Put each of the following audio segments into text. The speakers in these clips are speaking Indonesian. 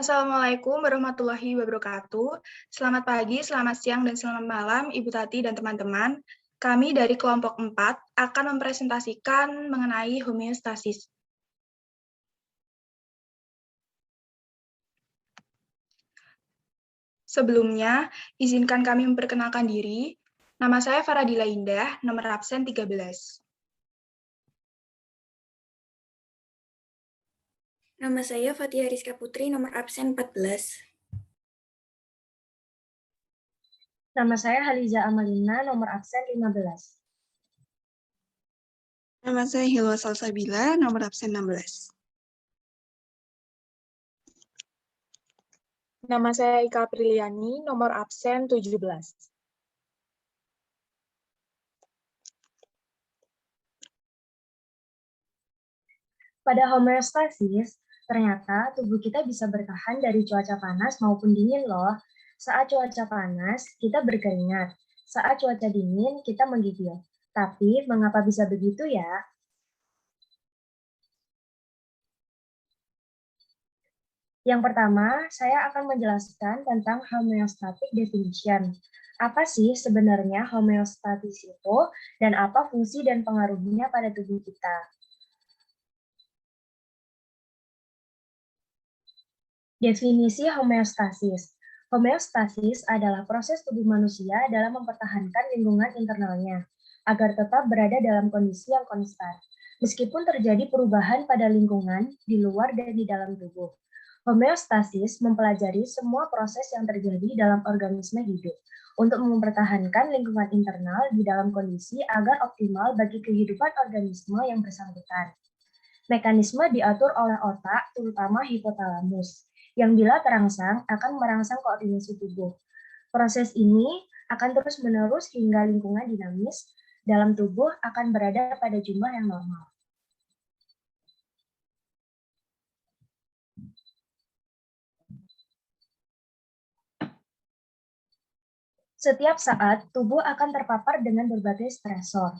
Assalamualaikum warahmatullahi wabarakatuh. Selamat pagi, selamat siang, dan selamat malam Ibu Tati dan teman-teman. Kami dari kelompok 4 akan mempresentasikan mengenai homeostasis. Sebelumnya, izinkan kami memperkenalkan diri. Nama saya Faradila Indah, nomor absen 13. Nama saya Fatia Rizka Putri, nomor absen 14. Nama saya Haliza Amalina, nomor absen 15. Nama saya Hilwa Salsabila, nomor absen 16. Nama saya Ika Apriliani, nomor absen 17. Pada homeostasis, ternyata tubuh kita bisa bertahan dari cuaca panas maupun dingin loh. Saat cuaca panas, kita berkeringat. Saat cuaca dingin, kita menggigil. Tapi, mengapa bisa begitu ya? Yang pertama, saya akan menjelaskan tentang homeostatic definition. Apa sih sebenarnya homeostatis itu, dan apa fungsi dan pengaruhnya pada tubuh kita? Definisi homeostasis. Homeostasis adalah proses tubuh manusia dalam mempertahankan lingkungan internalnya, agar tetap berada dalam kondisi yang konstan, meskipun terjadi perubahan pada lingkungan di luar dan di dalam tubuh. Homeostasis mempelajari semua proses yang terjadi dalam organisme hidup, untuk mempertahankan lingkungan internal di dalam kondisi agar optimal bagi kehidupan organisme yang bersangkutan. Mekanisme diatur oleh otak, terutama hipotalamus, yang bila terangsang akan merangsang koordinasi tubuh. Proses ini akan terus-menerus hingga lingkungan dinamis dalam tubuh akan berada pada jumlah yang normal. Setiap saat, tubuh akan terpapar dengan berbagai stresor.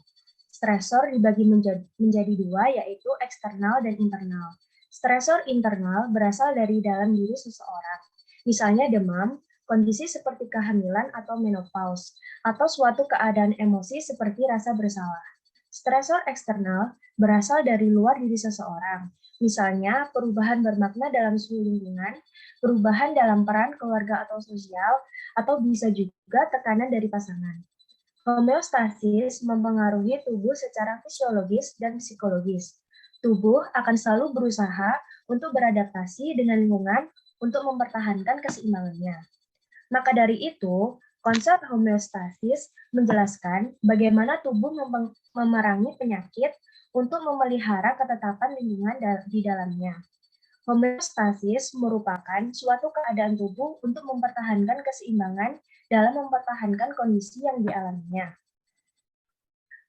Stresor dibagi menjadi dua, yaitu eksternal dan internal. Stresor internal berasal dari dalam diri seseorang, misalnya demam, kondisi seperti kehamilan atau menopause, atau suatu keadaan emosi seperti rasa bersalah. Stresor eksternal berasal dari luar diri seseorang, misalnya perubahan bermakna dalam suhu lingkungan, perubahan dalam peran keluarga atau sosial, atau bisa juga tekanan dari pasangan. Homeostasis mempengaruhi tubuh secara fisiologis dan psikologis. Tubuh akan selalu berusaha untuk beradaptasi dengan lingkungan untuk mempertahankan keseimbangannya. Maka dari itu, konsep homeostasis menjelaskan bagaimana tubuh memerangi penyakit untuk memelihara ketetapan lingkungan di dalamnya. Homeostasis merupakan suatu keadaan tubuh untuk mempertahankan keseimbangan dalam mempertahankan kondisi yang dialaminya.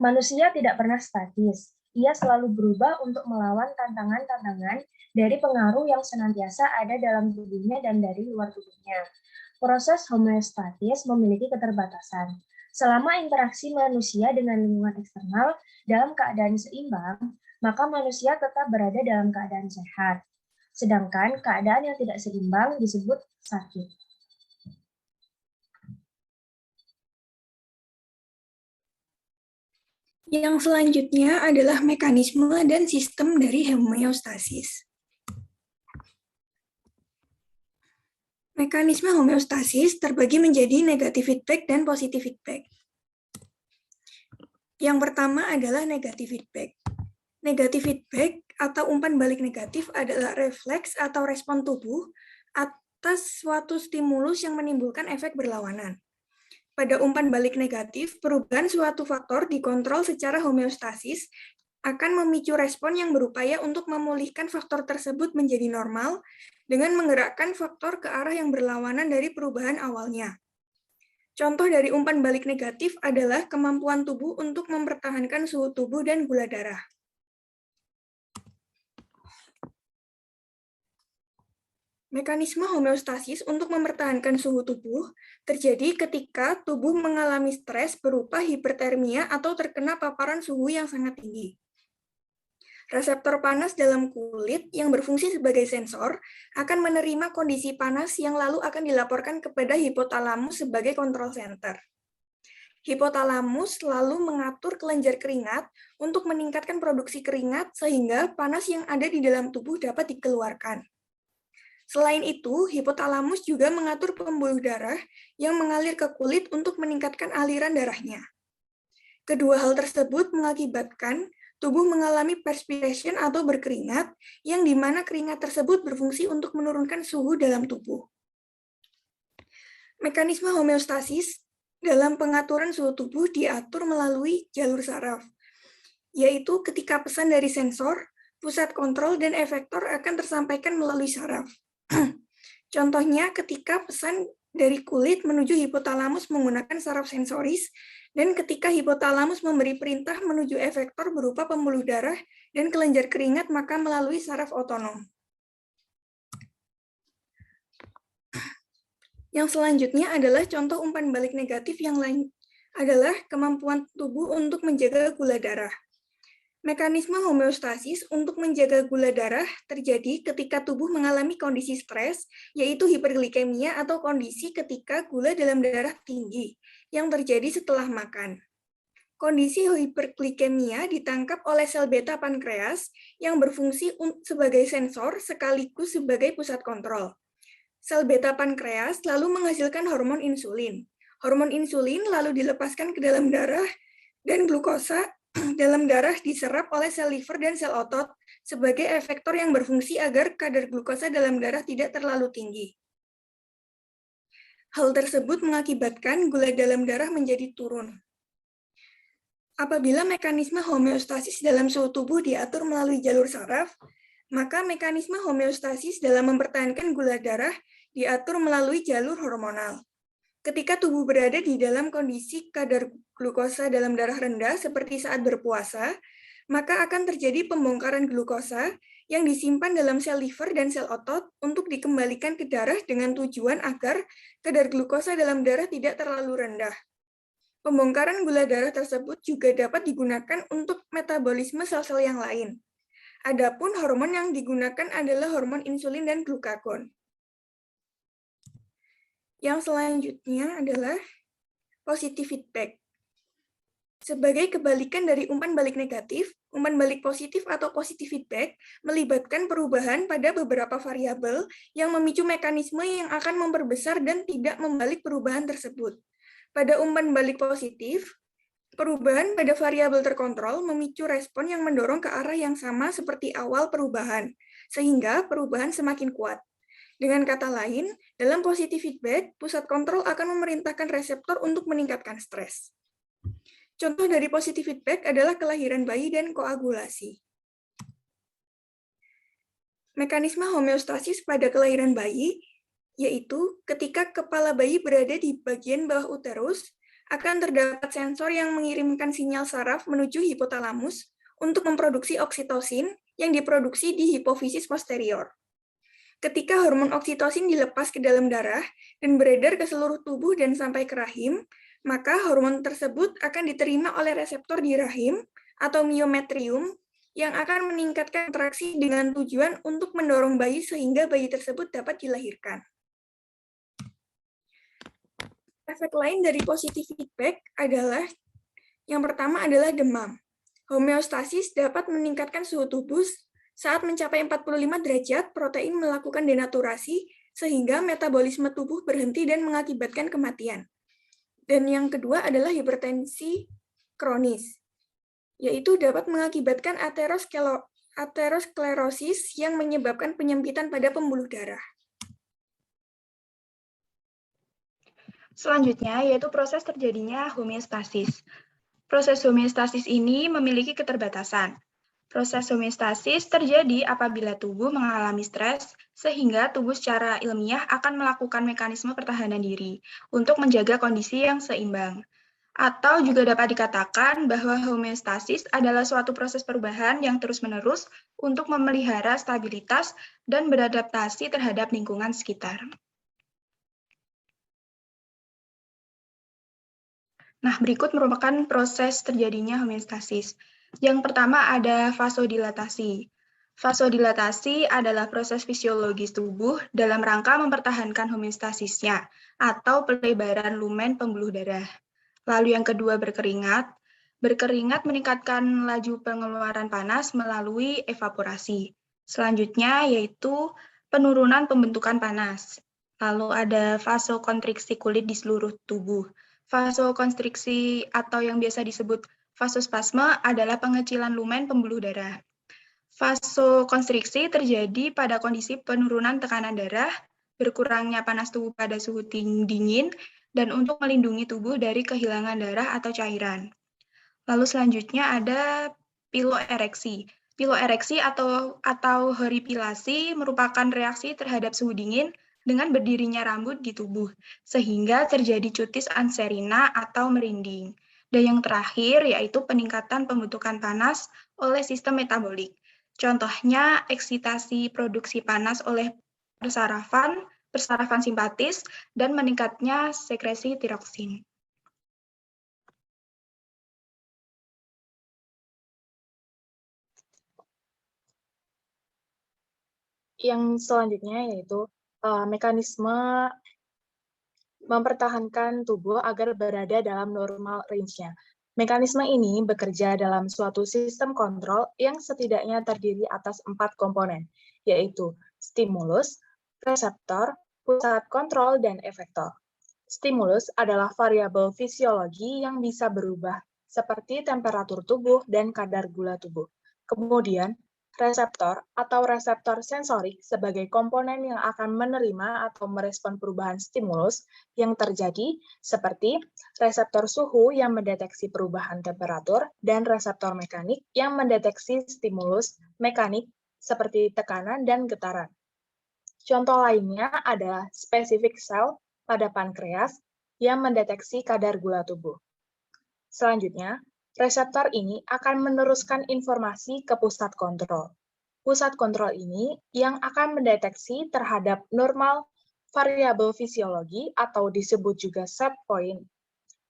Manusia tidak pernah statis. Ia selalu berubah untuk melawan tantangan-tantangan dari pengaruh yang senantiasa ada dalam tubuhnya dan dari luar tubuhnya. Proses homeostatis memiliki keterbatasan. Selama interaksi manusia dengan lingkungan eksternal dalam keadaan seimbang, maka manusia tetap berada dalam keadaan sehat. Sedangkan keadaan yang tidak seimbang disebut sakit. Yang selanjutnya adalah mekanisme dan sistem dari homeostasis. Mekanisme homeostasis terbagi menjadi negatif feedback dan positif feedback. Yang pertama adalah negatif feedback. Negatif feedback atau umpan balik negatif adalah refleks atau respon tubuh atas suatu stimulus yang menimbulkan efek berlawanan. Pada umpan balik negatif, perubahan suatu faktor dikontrol secara homeostasis akan memicu respon yang berupaya untuk memulihkan faktor tersebut menjadi normal dengan menggerakkan faktor ke arah yang berlawanan dari perubahan awalnya. Contoh dari umpan balik negatif adalah kemampuan tubuh untuk mempertahankan suhu tubuh dan gula darah. Mekanisme homeostasis untuk mempertahankan suhu tubuh terjadi ketika tubuh mengalami stres berupa hipertermia atau terkena paparan suhu yang sangat tinggi. Reseptor panas dalam kulit yang berfungsi sebagai sensor akan menerima kondisi panas yang lalu akan dilaporkan kepada hipotalamus sebagai control center. Hipotalamus lalu mengatur kelenjar keringat untuk meningkatkan produksi keringat sehingga panas yang ada di dalam tubuh dapat dikeluarkan. Selain itu, hipotalamus juga mengatur pembuluh darah yang mengalir ke kulit untuk meningkatkan aliran darahnya. Kedua hal tersebut mengakibatkan tubuh mengalami perspiration atau berkeringat, yang di mana keringat tersebut berfungsi untuk menurunkan suhu dalam tubuh. Mekanisme homeostasis dalam pengaturan suhu tubuh diatur melalui jalur saraf, yaitu ketika pesan dari sensor, pusat kontrol, dan efektor akan tersampaikan melalui saraf. Contohnya ketika pesan dari kulit menuju hipotalamus menggunakan saraf sensoris, dan ketika hipotalamus memberi perintah menuju efektor berupa pembuluh darah dan kelenjar keringat, maka melalui saraf otonom. Yang selanjutnya adalah contoh umpan balik negatif yang lain adalah kemampuan tubuh untuk menjaga gula darah. Mekanisme homeostasis untuk menjaga gula darah terjadi ketika tubuh mengalami kondisi stres, yaitu hiperglikemia atau kondisi ketika gula dalam darah tinggi, yang terjadi setelah makan. Kondisi hiperglikemia ditangkap oleh sel beta pankreas yang berfungsi sebagai sensor sekaligus sebagai pusat kontrol. Sel beta pankreas lalu menghasilkan hormon insulin. Hormon insulin lalu dilepaskan ke dalam darah dan glukosa dalam darah diserap oleh sel liver dan sel otot sebagai efektor yang berfungsi agar kadar glukosa dalam darah tidak terlalu tinggi. Hal tersebut mengakibatkan gula dalam darah menjadi turun. Apabila mekanisme homeostasis dalam suhu tubuh diatur melalui jalur saraf, maka mekanisme homeostasis dalam mempertahankan gula darah diatur melalui jalur hormonal. Ketika tubuh berada di dalam kondisi kadar glukosa dalam darah rendah seperti saat berpuasa, maka akan terjadi pembongkaran glukosa yang disimpan dalam sel liver dan sel otot untuk dikembalikan ke darah dengan tujuan agar kadar glukosa dalam darah tidak terlalu rendah. Pembongkaran gula darah tersebut juga dapat digunakan untuk metabolisme sel-sel yang lain. Adapun hormon yang digunakan adalah hormon insulin dan glukagon. Yang selanjutnya adalah positive feedback. Sebagai kebalikan dari umpan balik negatif, umpan balik positif atau positive feedback melibatkan perubahan pada beberapa variabel yang memicu mekanisme yang akan memperbesar dan tidak membalik perubahan tersebut. Pada umpan balik positif, perubahan pada variabel terkontrol memicu respon yang mendorong ke arah yang sama seperti awal perubahan, sehingga perubahan semakin kuat. Dengan kata lain, dalam positive feedback, pusat kontrol akan memerintahkan reseptor untuk meningkatkan stres. Contoh dari positive feedback adalah kelahiran bayi dan koagulasi. Mekanisme homeostasis pada kelahiran bayi, yaitu ketika kepala bayi berada di bagian bawah uterus, akan terdapat sensor yang mengirimkan sinyal saraf menuju hipotalamus untuk memproduksi oksitosin yang diproduksi di hipofisis posterior. Ketika hormon oksitosin dilepas ke dalam darah dan beredar ke seluruh tubuh dan sampai ke rahim, maka hormon tersebut akan diterima oleh reseptor di rahim atau myometrium yang akan meningkatkan kontraksi dengan tujuan untuk mendorong bayi sehingga bayi tersebut dapat dilahirkan. Efek lain dari positive feedback adalah yang pertama adalah demam. Homeostasis dapat meningkatkan suhu tubuh. Saat mencapai 45 derajat, protein melakukan denaturasi sehingga metabolisme tubuh berhenti dan mengakibatkan kematian. Dan yang kedua adalah hipertensi kronis, yaitu dapat mengakibatkan aterosklerosis yang menyebabkan penyempitan pada pembuluh darah. Selanjutnya yaitu proses terjadinya homeostasis. Proses homeostasis ini memiliki keterbatasan. Proses homeostasis terjadi apabila tubuh mengalami stres, sehingga tubuh secara ilmiah akan melakukan mekanisme pertahanan diri untuk menjaga kondisi yang seimbang. Atau juga dapat dikatakan bahwa homeostasis adalah suatu proses perubahan yang terus-menerus untuk memelihara stabilitas dan beradaptasi terhadap lingkungan sekitar. Nah, berikut merupakan proses terjadinya homeostasis. Yang pertama ada vasodilatasi. Vasodilatasi adalah proses fisiologis tubuh dalam rangka mempertahankan homeostasisnya atau pelebaran lumen pembuluh darah. Lalu yang kedua berkeringat. Berkeringat meningkatkan laju pengeluaran panas melalui evaporasi. Selanjutnya yaitu penurunan pembentukan panas. Lalu ada vasokonstriksi kulit di seluruh tubuh. Vasokonstriksi atau yang biasa disebut vasospasme adalah pengecilan lumen pembuluh darah. Vasokonstriksi terjadi pada kondisi penurunan tekanan darah, berkurangnya panas tubuh pada suhu dingin, dan untuk melindungi tubuh dari kehilangan darah atau cairan. Lalu selanjutnya ada piloereksi. Piloereksi atau horipilasi merupakan reaksi terhadap suhu dingin dengan berdirinya rambut di tubuh, sehingga terjadi cutis anserina atau merinding. Dan yang terakhir yaitu peningkatan pembentukan panas oleh sistem metabolik. Contohnya eksitasi produksi panas oleh persarafan simpatis, dan meningkatnya sekresi tiroksin. Yang selanjutnya yaitu mekanisme mempertahankan tubuh agar berada dalam normal range-nya. Mekanisme ini bekerja dalam suatu sistem kontrol yang setidaknya terdiri atas 4 komponen, yaitu stimulus, reseptor, pusat kontrol, dan efektor. Stimulus adalah variabel fisiologi yang bisa berubah, seperti temperatur tubuh dan kadar gula tubuh. Kemudian, reseptor atau reseptor sensorik sebagai komponen yang akan menerima atau merespon perubahan stimulus yang terjadi, seperti reseptor suhu yang mendeteksi perubahan temperatur dan reseptor mekanik yang mendeteksi stimulus mekanik seperti tekanan dan getaran. Contoh lainnya adalah spesifik sel pada pankreas yang mendeteksi kadar gula tubuh. Selanjutnya, reseptor ini akan meneruskan informasi ke pusat kontrol. Pusat kontrol ini yang akan mendeteksi terhadap normal variabel fisiologi atau disebut juga set point.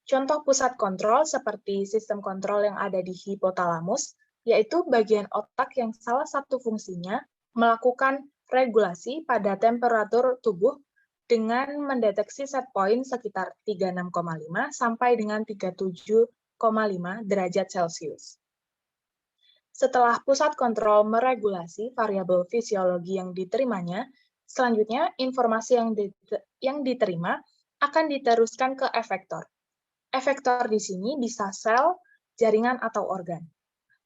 Contoh pusat kontrol seperti sistem kontrol yang ada di hipotalamus, yaitu bagian otak yang salah satu fungsinya melakukan regulasi pada temperatur tubuh dengan mendeteksi set point sekitar 36,5 sampai dengan 37,5 derajat Celcius. Setelah pusat kontrol meregulasi variabel fisiologi yang diterimanya, selanjutnya informasi yang diterima akan diteruskan ke efektor. Efektor di sini bisa sel, jaringan, atau organ.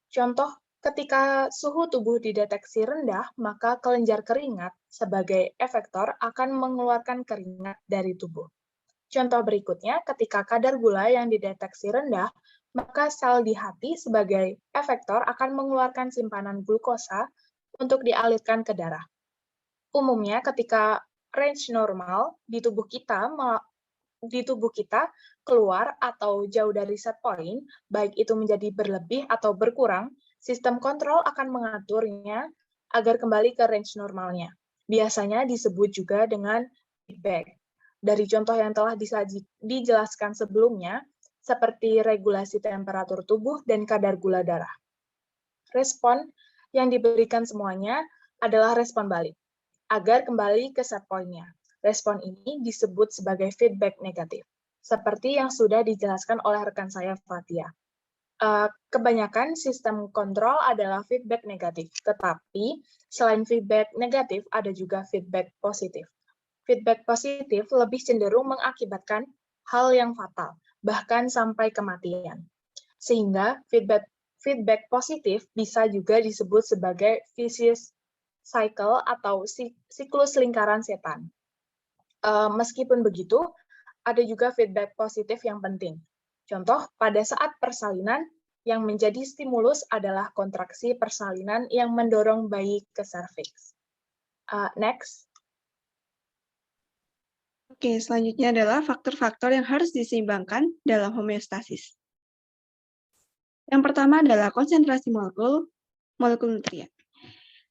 Contoh, ketika suhu tubuh dideteksi rendah, maka kelenjar keringat sebagai efektor akan mengeluarkan keringat dari tubuh. Contoh berikutnya, ketika kadar gula yang dideteksi rendah, maka sel di hati sebagai efektor akan mengeluarkan simpanan glukosa untuk dialirkan ke darah. Umumnya, ketika range normal di tubuh kita keluar atau jauh dari set point, baik itu menjadi berlebih atau berkurang, sistem kontrol akan mengaturnya agar kembali ke range normalnya. Biasanya disebut juga dengan feedback. Dari contoh yang telah dijelaskan sebelumnya, seperti regulasi temperatur tubuh dan kadar gula darah. Respon yang diberikan semuanya adalah respon balik, agar kembali ke set point-nya. Respon ini disebut sebagai feedback negatif, seperti yang sudah dijelaskan oleh rekan saya, Fatia. Kebanyakan sistem kontrol adalah feedback negatif, tetapi selain feedback negatif, ada juga feedback positif. Feedback positif lebih cenderung mengakibatkan hal yang fatal, bahkan sampai kematian. Sehingga feedback positif bisa juga disebut sebagai vicious cycle atau siklus lingkaran setan. Meskipun begitu, ada juga feedback positif yang penting. Contoh, pada saat persalinan, yang menjadi stimulus adalah kontraksi persalinan yang mendorong bayi ke serviks. Next. Oke, selanjutnya adalah faktor-faktor yang harus diseimbangkan dalam homeostasis. Yang pertama adalah konsentrasi molekul nutrien.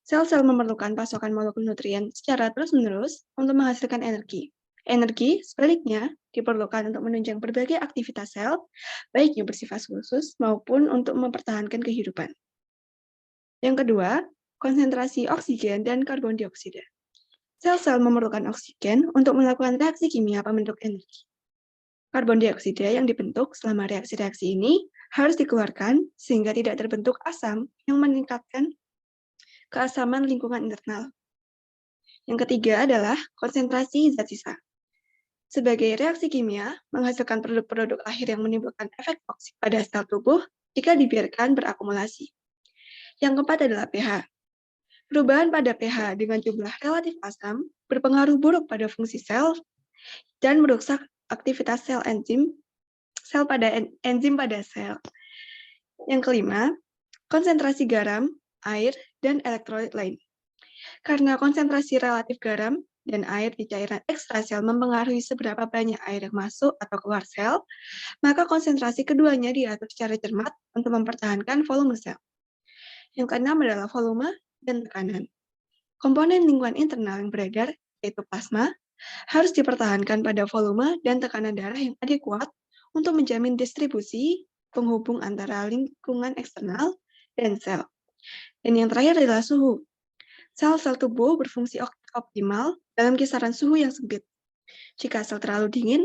Sel-sel memerlukan pasokan molekul nutrien secara terus-menerus untuk menghasilkan energi. Energi, sebaliknya, diperlukan untuk menunjang berbagai aktivitas sel, baik yang bersifat khusus maupun untuk mempertahankan kehidupan. Yang kedua, konsentrasi oksigen dan karbon dioksida. Sel-sel memerlukan oksigen untuk melakukan reaksi kimia pembentuk energi. Karbon dioksida yang dibentuk selama reaksi-reaksi ini harus dikeluarkan sehingga tidak terbentuk asam yang meningkatkan keasaman lingkungan internal. Yang ketiga adalah konsentrasi zat sisa. Sebagai reaksi kimia, menghasilkan produk-produk akhir yang menimbulkan efek toksik pada sel tubuh jika dibiarkan berakumulasi. Yang keempat adalah pH. Perubahan pada pH dengan jumlah relatif asam berpengaruh buruk pada fungsi sel dan merusak aktivitas enzim pada sel. Yang kelima, konsentrasi garam, air, dan elektrolit lain. Karena konsentrasi relatif garam dan air di cairan ekstrasel mempengaruhi seberapa banyak air yang masuk atau keluar sel, maka konsentrasi keduanya diatur secara cermat untuk mempertahankan volume sel. Yang keenam adalah volume dan tekanan. Komponen lingkungan internal yang beredar, yaitu plasma, harus dipertahankan pada volume dan tekanan darah yang adekuat untuk menjamin distribusi penghubung antara lingkungan eksternal dan sel. Dan yang terakhir adalah suhu. Sel-sel tubuh berfungsi optimal dalam kisaran suhu yang sempit. Jika sel terlalu dingin,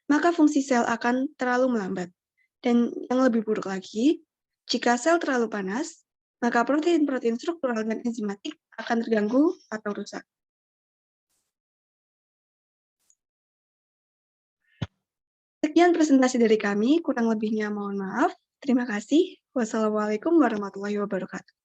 maka fungsi sel akan terlalu melambat. Dan yang lebih buruk lagi, jika sel terlalu panas, maka protein-protein struktural dan enzimatik akan terganggu atau rusak. Sekian presentasi dari kami, kurang lebihnya mohon maaf. Terima kasih. Wassalamualaikum warahmatullahi wabarakatuh.